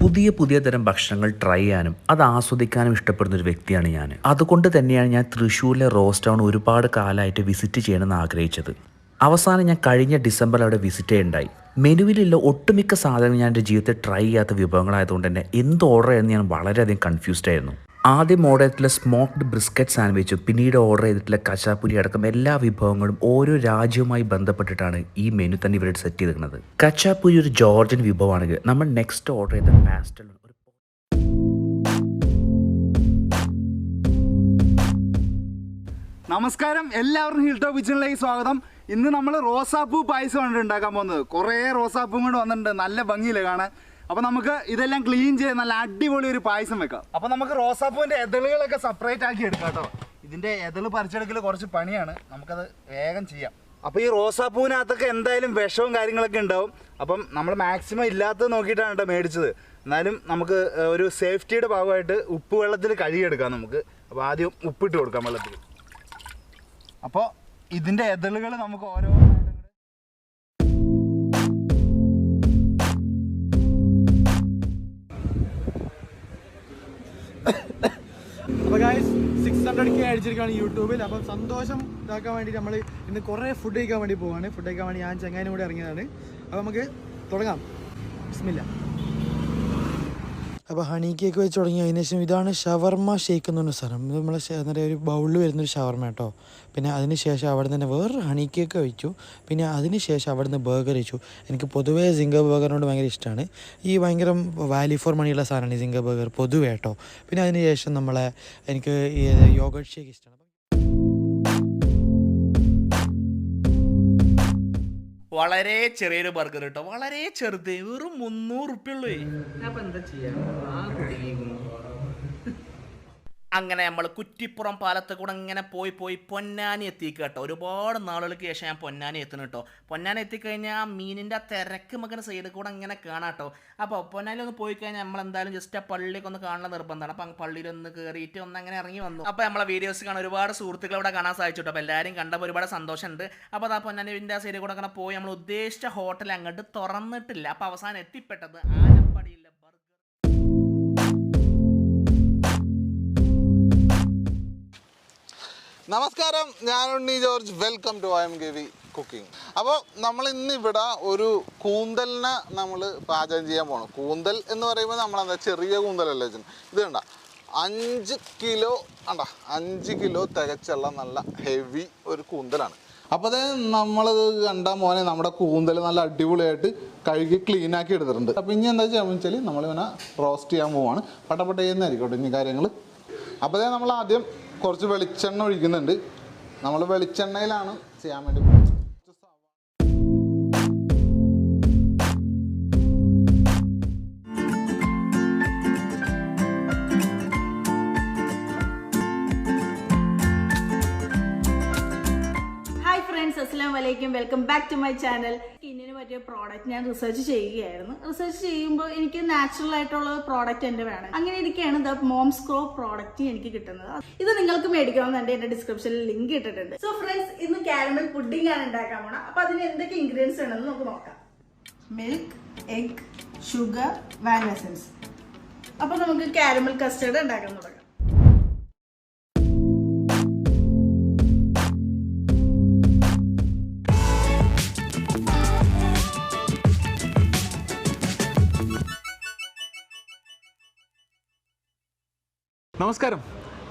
പുതിയ തരം ഭക്ഷണങ്ങൾ ട്രൈ ചെയ്യാനും അത് ആസ്വദിക്കാനും ഇഷ്ടപ്പെടുന്ന ഒരു വ്യക്തിയാണ് ഞാൻ. അതുകൊണ്ട് തന്നെയാണ് ഞാൻ തൃശ്ശൂരിലെ റോസ് ടൗൺ ഒരുപാട് കാലമായിട്ട് വിസിറ്റ് ചെയ്യണമെന്ന് ആഗ്രഹിച്ചത്. അവസാനം ഞാൻ കഴിഞ്ഞ ഡിസംബറിൽ അവിടെ വിസിറ്റ് ചെയ്യുണ്ടായി. മെനുവിലുള്ള ഒട്ടുമിക്ക സാധനങ്ങൾ ഞാൻ എൻ്റെ ജീവിതത്തിൽ ട്രൈ ചെയ്യാത്ത വിഭവങ്ങളായതുകൊണ്ട് തന്നെ എന്ത് ഓർഡർ ചെയ്യുന്നത് ഞാൻ വളരെയധികം കൺഫ്യൂസ്ഡ് ആയിരുന്നു. ആദ്യം ഓർഡർ ചെയ്തിട്ടുള്ള സ്മോക്ക്ഡ് ബ്രിസ്ക്കറ്റ് സാൻഡ്വിച്ചും പിന്നീട് ഓർഡർ ചെയ്തിട്ടുള്ള കച്ചാപ്പുരി അടക്കം എല്ലാ വിഭവങ്ങളും ഓരോ രാജ്യവുമായി ബന്ധപ്പെട്ടിട്ടാണ് ഈ മെനു തന്നെ ഇവരുടെ സെറ്റ് ചെയ്തിരിക്കുന്നത്. കച്ചാപ്പുരി ഒരു ജോർജിയൻ വിഭവമാണെങ്കിൽ നമ്മൾ നെക്സ്റ്റ് ഓർഡർ ചെയ്ത പാസ്റ്റൽ നമസ്കാരം, എല്ലാവർക്കും ഹിൽ ടോപ്പ് കിച്ചണിലേക്ക് സ്വാഗതം. ഇന്ന് നമ്മൾ റോസാപ്പൂ പായസമാണ് ഉണ്ടാക്കാൻ പോകുന്നത്. കുറേ റോസാപ്പൂവും കൂടെ വന്നിട്ടുണ്ട്, നല്ല ഭംഗിയില്ല കാണാൻ. അപ്പോൾ നമുക്ക് ഇതെല്ലാം ക്ലീൻ ചെയ്ത് നല്ല അടിപൊളി ഒരു പായസം വെക്കാം. അപ്പോൾ നമുക്ക് റോസാപ്പൂവിൻ്റെ എതളുകളൊക്കെ സെപ്പറേറ്റ് ആക്കി എടുക്കാം കേട്ടോ. ഇതിൻ്റെ എതള് പറിച്ചെടുക്കൽ കുറച്ച് പണിയാണ്, നമുക്കത് വേഗം ചെയ്യാം. അപ്പോൾ ഈ റോസാപ്പൂവിനകത്തൊക്കെ എന്തായാലും വിഷവും കാര്യങ്ങളൊക്കെ ഉണ്ടാവും. അപ്പം നമ്മൾ മാക്സിമം ഇല്ലാത്തത് നോക്കിയിട്ടാണ് കേട്ടോ മേടിച്ചത്. എന്നാലും നമുക്ക് ഒരു സേഫ്റ്റിയുടെ ഭാഗമായിട്ട് ഉപ്പ് വെള്ളത്തിൽ കഴുകിയെടുക്കാം നമുക്ക്. അപ്പോൾ ആദ്യം ഉപ്പിട്ട് കൊടുക്കാം വെള്ളത്തിൽ. അപ്പോൾ ഇതിൻ്റെ എതളുകൾ നമുക്ക് ഓരോ അപ്പോൾ ഗായ്സ് 600K അടിച്ചിരിക്കുകയാണ് യൂട്യൂബിൽ. അപ്പം സന്തോഷം ഇതാക്കാൻ വേണ്ടിയിട്ട് നമ്മൾ ഇന്ന് കുറേ ഫുഡ് കഴിക്കാൻ വേണ്ടി പോവാണ്. ഫുഡ് കഴിക്കാൻ വേണ്ടി ഞാൻ ചങ്ങാനും കൂടെ ഇറങ്ങിയതാണ്. അപ്പോൾ നമുക്ക് തുടങ്ങാം. ബിസ്മില്ലാ. അപ്പോൾ ഹണി കേക്ക് വെച്ച് തുടങ്ങി. അതിന് ശേഷം ഇതാണ് ഷവർമ ഷേക്ക് എന്ന് പറഞ്ഞ സാധനം. ഇത് നമ്മളെ എന്താ ഒരു ബൗളിൽ വരുന്നൊരു ഷവർമ കേട്ടോ. പിന്നെ അതിന് ശേഷം അവിടെ തന്നെ വേറൊരു ഹണി കേക്ക് കഴിച്ചു. പിന്നെ അതിന് ശേഷം അവിടെ നിന്ന് ബർഗർ കഴിച്ചു. എനിക്ക് പൊതുവേ സിംഗർ ബർഗറിനോട് ഭയങ്കര ഇഷ്ടമാണ്. ഈ ഭയങ്കര വാല്യൂ ഫോർ മണിയുള്ള സാധനമാണ് ഈ സിംഗർ ബർഗർ പൊതുവേ കേട്ടോ. പിന്നെ അതിന് ശേഷം എനിക്ക് ഈ യോഗട്ട് ഷേക്ക് ഇഷ്ടമാണ്. വളരെ ചെറിയൊരു ബർഗർ കേട്ടോ, വളരെ ചെറുത്, വെറും 300 റുപ്യ ഉള്ളൂ. എന്താ ചെയ്യാ? അങ്ങനെ നമ്മൾ കുറ്റിപ്പുറം പാലത്ത് കൂടെ ഇങ്ങനെ പോയി പൊന്നാനി എത്തിക്കുക കേട്ടോ. ഒരുപാട് നാളുകൾക്ക് ശേഷം ഞാൻ പൊന്നാനി എത്തുന്നു കേട്ടോ. പൊന്നാനി എത്തിക്കഴിഞ്ഞാൽ ആ മീനിൻ്റെ തിരക്ക് മകന് സൈഡിൽ കൂടെ ഇങ്ങനെ കാണാം കേട്ടോ. അപ്പോൾ പൊന്നാനി ഒന്ന് പോയി കഴിഞ്ഞാൽ നമ്മളെന്തായാലും ജസ്റ്റ് ആ പള്ളിയൊക്കെ ഒന്ന് കാണാൻ നിർബന്ധമാണ്. അപ്പം പള്ളിയിലൊന്ന് കയറിയിട്ട് ഒന്ന് അങ്ങനെ ഇറങ്ങി വന്നു. അപ്പോൾ നമ്മളെ വീഡിയോസ് കാണാൻ ഒരുപാട് സുഹൃത്തുക്കൾ ഇവിടെ കാണാൻ സാധിച്ചു കേട്ടോ. അപ്പോൾ എല്ലാവരും കണ്ടപ്പോൾ ഒരുപാട് സന്തോഷമുണ്ട്. അപ്പോൾ ആ പൊന്നാനിൻ്റെ ആ സൈഡിൽ കൂടെ അങ്ങനെ പോയി നമ്മൾ ഉദ്ദേശിച്ച ഹോട്ടൽ അങ്ങോട്ട് തുറന്നിട്ടില്ല. അപ്പോൾ അവസാനം എത്തിപ്പെട്ടത് ആലപ്പടിയിലെ നമസ്കാരം, ഞാൻ Unni George. Welcome to IMKV cooking. അപ്പോൾ നമ്മൾ ഇന്നിവിടെ ഒരു കൂന്തലിനെ നമ്മൾ പാചകം ചെയ്യാൻ പോകണം. കൂന്തൽ എന്ന് പറയുമ്പോൾ നമ്മളെന്താ ചെറിയ കൂന്തലല്ലേ ഇത് കണ്ട 5 കിലോ 5 കിലോ തികച്ചുള്ള നല്ല ഹെവി ഒരു കൂന്തലാണ്. അപ്പോൾ അത് നമ്മളത് കണ്ടാൽ മോനെ നമ്മുടെ കൂന്തൽ നല്ല അടിപൊളിയായിട്ട് കഴുകി ക്ലീനാക്കി എടുത്തിട്ടുണ്ട്. അപ്പോൾ ഇനി എന്താ ചെയ്യാന്ന് വെച്ചാൽ നമ്മളിവനെ റോസ്റ്റ് ചെയ്യാൻ പോവാണ്. പട്ടപ്പട്ട ചെയ്യുന്നതായിരിക്കട്ടെ ഇനി കാര്യങ്ങൾ. അപ്പോൾ നമ്മൾ ആദ്യം കുറച്ച് വെളിച്ചെണ്ണ ഒഴിക്കുന്നുണ്ട്. നമ്മൾ വെളിച്ചെണ്ണയിലാണ് ചെയ്യാൻ വേണ്ടി പോകുന്നത്. അസ്സലാമലൈക്കും, welcome back to my channel. സ്കിന്നിന് പറ്റിയ പ്രോഡക്റ്റ് ഞാൻ റിസർച്ച് ചെയ്യുകയായിരുന്നു. റിസർച്ച് ചെയ്യുമ്പോൾ എനിക്ക് നാച്ചുറൽ ആയിട്ടുള്ള പ്രോഡക്റ്റ് എൻ്റെ വേണം. അങ്ങനെ ഇരിക്കുകയാണ് ദ മോംസ് ക്രോ പ്രോഡക്റ്റ് എനിക്ക് കിട്ടുന്നത്. ഇത് നിങ്ങൾക്ക് മേടിക്കണമെന്നുണ്ട്, എന്റെ ഡിസ്ക്രിപ്ഷനിൽ ലിങ്ക് ഇട്ടിട്ടുണ്ട്. സോ ഫ്രണ്ട്സ്, ഇന്ന് കാരമൽ പുഡിംഗ് ആണ് ഉണ്ടാക്കാൻ പോണം. അപ്പൊ അതിന് എന്തൊക്കെ ഇൻഗ്രീഡിയൻസ് വേണമെന്ന് നമുക്ക് നോക്കാം. Milk, egg, sugar, vanilla essence. അപ്പൊ നമുക്ക് കാരമൽ കസ്റ്റേർഡ് ഉണ്ടാക്കാൻ തുടങ്ങാം. നമസ്കാരം,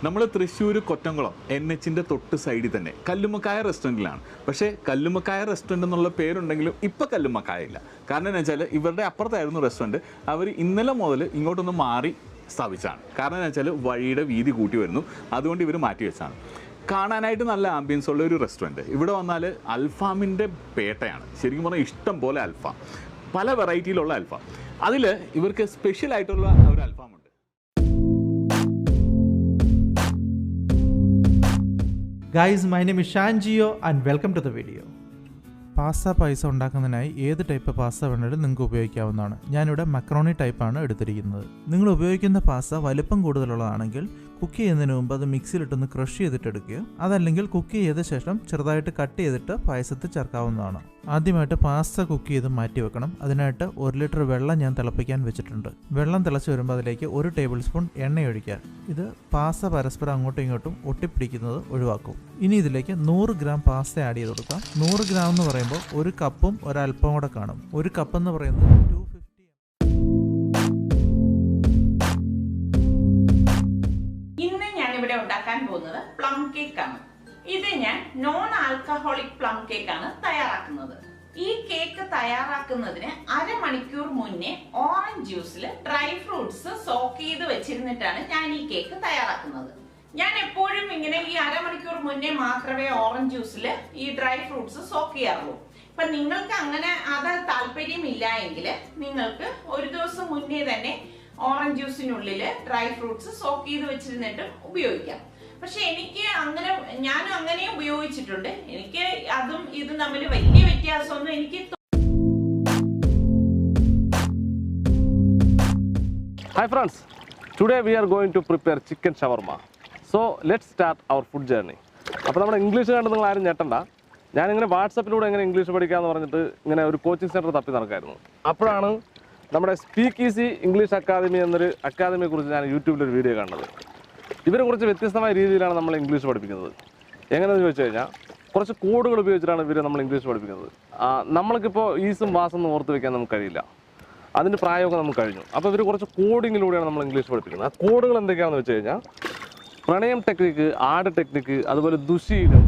നമ്മൾ തൃശ്ശൂർ കൊറ്റംകുളം NHന്റെ തൊട്ട് സൈഡിൽ തന്നെ കല്ലുമ്മക്കായ റെസ്റ്റോറൻറ്റിലാണ്. പക്ഷേ കല്ലുമ്മക്കായ റെസ്റ്റോറൻറ്റ് എന്നുള്ള പേരുണ്ടെങ്കിലും ഇപ്പോൾ കല്ലുമ്മക്കായ ഇല്ല. കാരണം എന്ന് വെച്ചാൽ ഇവരുടെ അപ്പുറത്തായിരുന്നു റെസ്റ്റോറൻറ്റ്. അവർ ഇന്നലെ മുതൽ ഇങ്ങോട്ടൊന്ന് മാറി സ്ഥാപിച്ചാണ്. കാരണം എന്ന് വെച്ചാൽ വഴിയുടെ വീതി കൂട്ടി വരുന്നു, അതുകൊണ്ട് ഇവർ മാറ്റി വെച്ചാണ്. കാണാനായിട്ട് നല്ല ആംബിയൻസ് ഉള്ള ഒരു റെസ്റ്റോറൻറ്റ്. ഇവിടെ വന്നാൽ അൽഫാമിൻ്റെ പേട്ടയാണ്. ശരിക്കും പറഞ്ഞാൽ ഇഷ്ടം പോലെ അൽഫാം, പല വെറൈറ്റിയിലുള്ള അൽഫാം. അതിൽ ഇവർക്ക് സ്പെഷ്യലായിട്ടുള്ള ഒരു അൽഫാമുണ്ട്. Guys, my name is Shanjio and welcome to the video. Pasta payasam ഉണ്ടാക്കുന്നതിനായി ഏത് ടൈപ്പ് പാസ്ത വേണമെങ്കിലും നിങ്ങൾക്ക് ഉപയോഗിക്കാവുന്നതാണ്. ഞാനിവിടെ മക്രോണി ടൈപ്പാണ് എടുത്തിരിക്കുന്നത്. നിങ്ങൾ ഉപയോഗിക്കുന്ന പാസ്ത വലുപ്പം കൂടുതലുള്ളതാണെങ്കിൽ കുക്ക് ചെയ്യുന്നതിന് മുമ്പ് അത് മിക്സിയിലിട്ടൊന്ന് ക്രഷ് ചെയ്തിട്ട് എടുക്കുക. അതല്ലെങ്കിൽ കുക്ക് ചെയ്ത ശേഷം ചെറുതായിട്ട് കട്ട് ചെയ്തിട്ട് പായസത്തിൽ ചേർക്കാവുന്നതാണ്. ആദ്യമായിട്ട് പാസ്ത കുക്ക് ചെയ്ത് മാറ്റി വെക്കണം. അതിനായിട്ട് 1 ലിറ്റർ വെള്ളം ഞാൻ തിളപ്പിക്കാൻ വെച്ചിട്ടുണ്ട്. വെള്ളം തിളച്ച് വരുമ്പോൾ അതിലേക്ക് 1 ടേബിൾ സ്പൂൺ എണ്ണ ഒഴിക്കുക. ഇത് പാസ്ത പരസ്പരം അങ്ങോട്ടും ഇങ്ങോട്ടും ഒട്ടിപ്പിടിക്കുന്നത് ഒഴിവാക്കും. ഇനി ഇതിലേക്ക് 100 ഗ്രാം പാസ്ത ആഡ് ചെയ്ത് കൊടുക്കാം. 100 ഗ്രാം എന്ന് പറയുമ്പോൾ 1 കപ്പും ഒരല്പം കൂടെ കാണും. 1 കപ്പ് എന്ന് പറയുന്നത് 250. ഇന്ന് ഞാൻ ഇവിടെ ഉണ്ടാക്കാൻ പോകുന്നത് പ്ലം കേക്ക് ആണ്. ഇത് ഞാൻ നോൺ ആൽക്കഹോളിക് പ്ലം കേക്ക് ആണ് തയ്യാറാക്കുന്നത്. ഈ കേക്ക് തയ്യാറാക്കുന്നതിന് അരമണിക്കൂർ മുന്നേ ഓറഞ്ച് ജ്യൂസിൽ ഡ്രൈ ഫ്രൂട്ട്സ് സോക്ക് ചെയ്ത് വെച്ചിരുന്നിട്ടാണ് ഞാൻ ഈ കേക്ക് തയ്യാറാക്കുന്നത്. ഞാൻ എപ്പോഴും ഇങ്ങനെ ഈ അരമണിക്കൂർ മുന്നേ മാത്രമേ ഓറഞ്ച് ജ്യൂസിൽ ഈ ഡ്രൈ ഫ്രൂട്ട്സ് സോക്ക് ചെയ്യാറുള്ളൂ. ഇപ്പൊ നിങ്ങൾക്ക് അങ്ങനെ അത് താല്പര്യമില്ല എങ്കിൽ നിങ്ങൾക്ക് ഒരു ദിവസം മുന്നേ തന്നെ ഓറഞ്ച് ജ്യൂസിനുള്ളിൽ ഡ്രൈ ഫ്രൂട്ട്സ് സോക്ക് ചെയ്ത് വെച്ചിരുന്നിട്ടും ഉപയോഗിക്കാം. പക്ഷെ എനിക്ക് ഞാനും അങ്ങനെ ഉപയോഗിച്ചിട്ടുണ്ട്. എനിക്ക് അതും ഇതും തമ്മിൽ വലിയ വ്യത്യാസമൊന്നും എനിക്ക്. Hi friends, today we are going to prepare chicken shawarma. So let's start our food journey. അപ്പോൾ നമ്മുടെ ഇംഗ്ലീഷ് കണ്ട് നിങ്ങൾ ആരും ഞെട്ടണ്ട. ഞാനിങ്ങനെ വാട്സപ്പിലൂടെ എങ്ങനെ ഇംഗ്ലീഷ് പഠിക്കാമെന്ന് പറഞ്ഞിട്ട് ഇങ്ങനെ ഒരു കോച്ചിങ് സെൻറ്റർ തപ്പി നടക്കായിരുന്നു. അപ്പോഴാണ് നമ്മുടെ സ്പീക്ക് ഈസി ഇംഗ്ലീഷ് അക്കാദമി എന്നൊരു അക്കാദമിയെക്കുറിച്ച് ഞാൻ യൂട്യൂബിലൊരു വീഡിയോ കണ്ടത്. ഇവരെ കുറച്ച് വ്യത്യസ്തമായ രീതിയിലാണ് നമ്മൾ ഇംഗ്ലീഷ് പഠിപ്പിക്കുന്നത്. എങ്ങനെയെന്ന് ചോദിച്ചു കഴിഞ്ഞാൽ കുറച്ച് കോഡുകൾ ഉപയോഗിച്ചിട്ടാണ് ഇവർ നമ്മൾ ഇംഗ്ലീഷ് പഠിപ്പിക്കുന്നത്. നമ്മൾക്കിപ്പോൾ ഈസും വാസൊന്നും ഓർത്ത് വെക്കാൻ നമുക്ക് കഴിയില്ല. അതിൻ്റെ പ്രായമൊക്കെ നമുക്ക് കഴിഞ്ഞു. അപ്പോൾ ഇവർ കുറച്ച് കോഡിങ്ങിലൂടെയാണ് നമ്മൾ ഇംഗ്ലീഷ് പഠിപ്പിക്കുന്നത്. ആ കോഡുകൾ എന്തൊക്കെയാണെന്ന് വെച്ച് കഴിഞ്ഞാൽ പ്രണയം ടെക്നിക്ക്, ആട് ടെക്നിക്ക്, അതുപോലെ ദുശീലം,